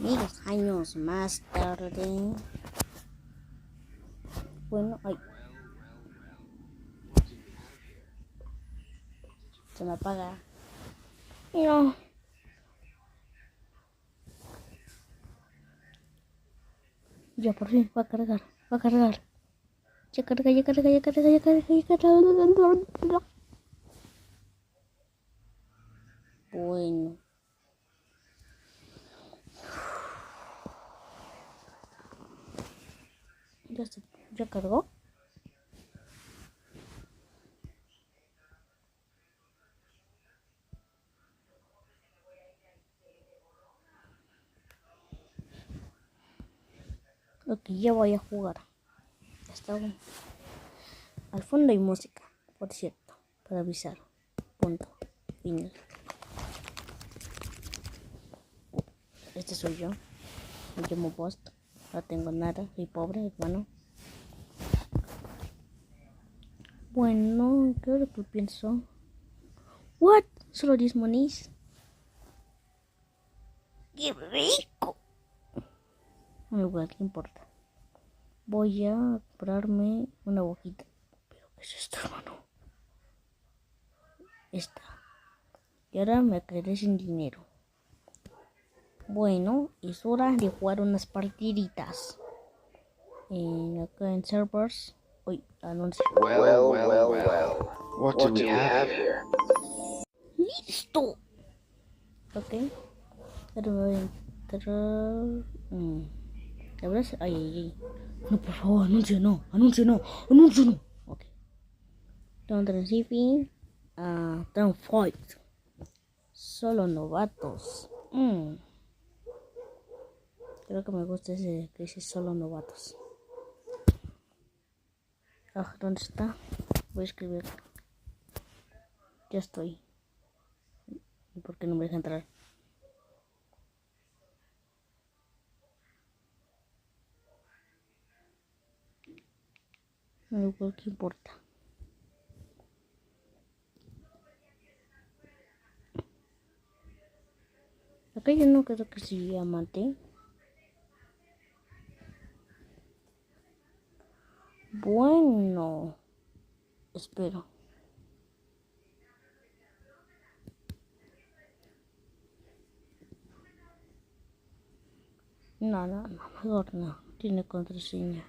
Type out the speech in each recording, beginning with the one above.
1000 años más tarde. Bueno, ay, se me apaga. No. Ya por fin va a cargar, va a cargar. Ya carga, ya carga, ya carga, ya carga, ya carga. Bueno. Ya cargó. Ok, ya voy a jugar. Ya está bueno. Al fondo hay música, por cierto, para avisar. Punto. Final. Este soy yo. Me llamo Post. No tengo nada. Soy pobre, hermano. Bueno, ¿qué hora que pienso? ¿What? ¿Solo 10 monis? ¡Qué rico! No, igual, ¿qué importa? Voy a comprarme una bojita. ¿Pero qué es esto, hermano? Esta. Y ahora me quedé sin dinero. Bueno, es hora de jugar unas partiditas. Acá en servers. Uy, anuncio. Well. What do we have here? ¡Listo! Ok. Ahora me voy a entrar. La verdad es. Ay. No, por favor, anuncio no. Ok. Down Recipe. Down Fight. Solo novatos. Creo que me gusta ese que dice solo novatos. ¿Dónde está? Voy a escribir. Ya estoy. ¿Y por qué no me deja entrar? No, igual que importa. Acá yo no creo que sí diamante. Bueno. Espero. No, mejor no. Tiene contraseña.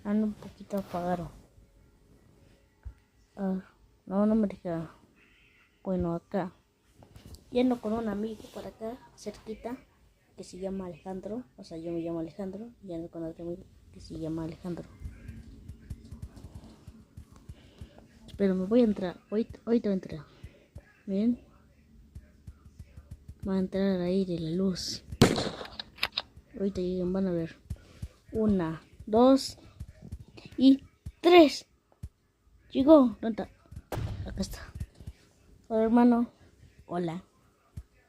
Ando un poquito apagado. No me deja. Bueno, acá. Yendo con un amigo para acá, cerquita, que se llama Alejandro. O sea, yo me llamo Alejandro. Y ando con otro amigo que se llama Alejandro. Pero me voy a entrar. Hoy te voy a entrar. Miren. Va a entrar ahí de la luz. Ahorita lleguen, van a ver. 1, 2 y 3. Llegó. ¿Dónde está? Acá está. Hola, hermano. Hola.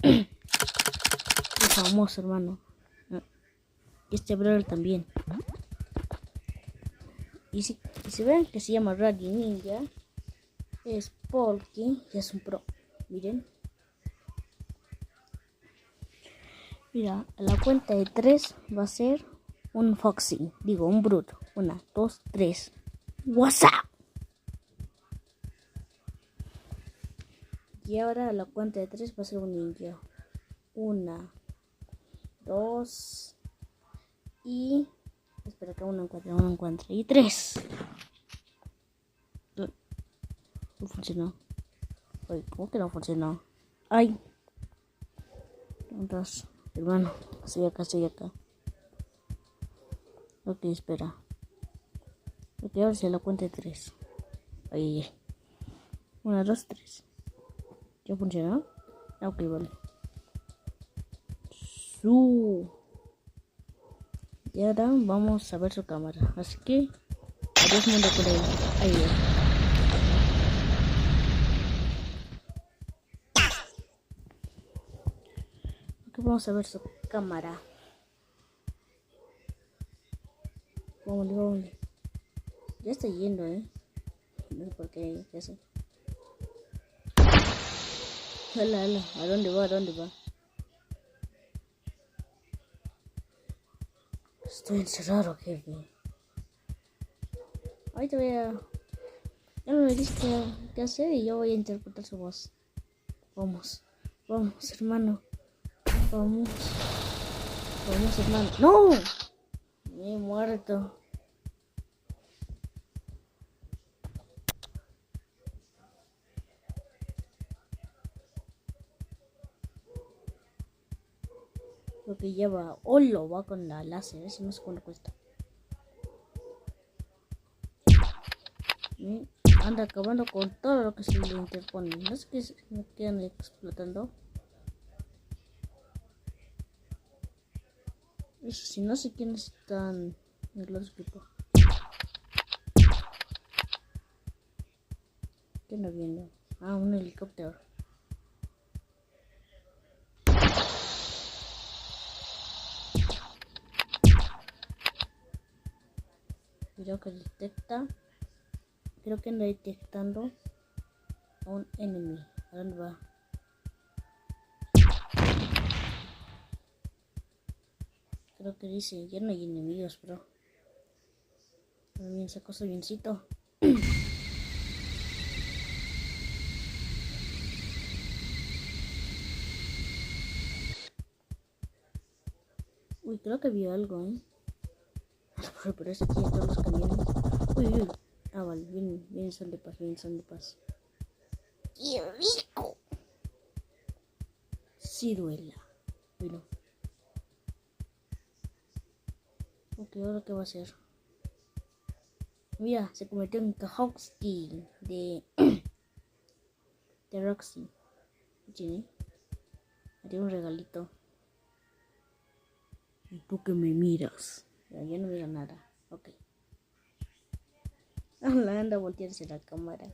Qué famoso, hermano. Y este brother también. Y si ven que se llama Radio Ninja, es porque ya es un pro. Miren. Mira, a la cuenta de 3 va a ser un Foxy. Digo, un bruto. 1, 2, 3. WhatsApp. Y ahora a la cuenta de 3 va a ser un ninja. 1, 2 y... Espera que uno encuentre. Y 3. No funcionó. Ay, ¿cómo que no funcionó? Ay. 2. Hermano, estoy acá. Ok, espera. Ok, ahora se la cuenta de 3. Ay. 1, 2, 3. ¿Ya funcionó? Ok, vale. Y ahora vamos a ver su cámara. Así que, adiós mundo por ahí. Ahí. Ok, vamos a ver su cámara. Vamos. Ya está yendo, No sé por qué. Ya sé. Hala. ¿A dónde va? Estoy encerrado, jefe. Ahorita voy a... Ya me dijiste qué hacer y yo voy a interpretar su voz. Vamos, vamos, hermano. Vamos, vamos, hermano. ¡No! Me he muerto. Lo que lleva Olo va con la láser, eso no sé cuánto cuesta. Anda acabando con todo lo que se le interpone. No sé qué me quedan explotando. Eso sí, no sé quiénes están en el otro equipo. ¿Qué no viendo? Ah, un helicóptero. Cuidado que detecta. Creo que anda detectando a un enemy. ¿A dónde va? Creo que dice, ya no hay enemigos, bro. También sacó su biencito. Uy, creo que vio algo, Pero es aquí todos los camiones. Uy, uy. Ah, vale, vienen son de paz, vienen son de paz. ¡Qué rico! Ciruela. Uy, no. Ok, ahora qué va a hacer. Mira, se convirtió en Kahowski de Roxy. ¿Sí? Me dio un regalito. ¿Y tú que me miras? Ya, yo no miro nada. Ok. La anda a voltearse la cámara.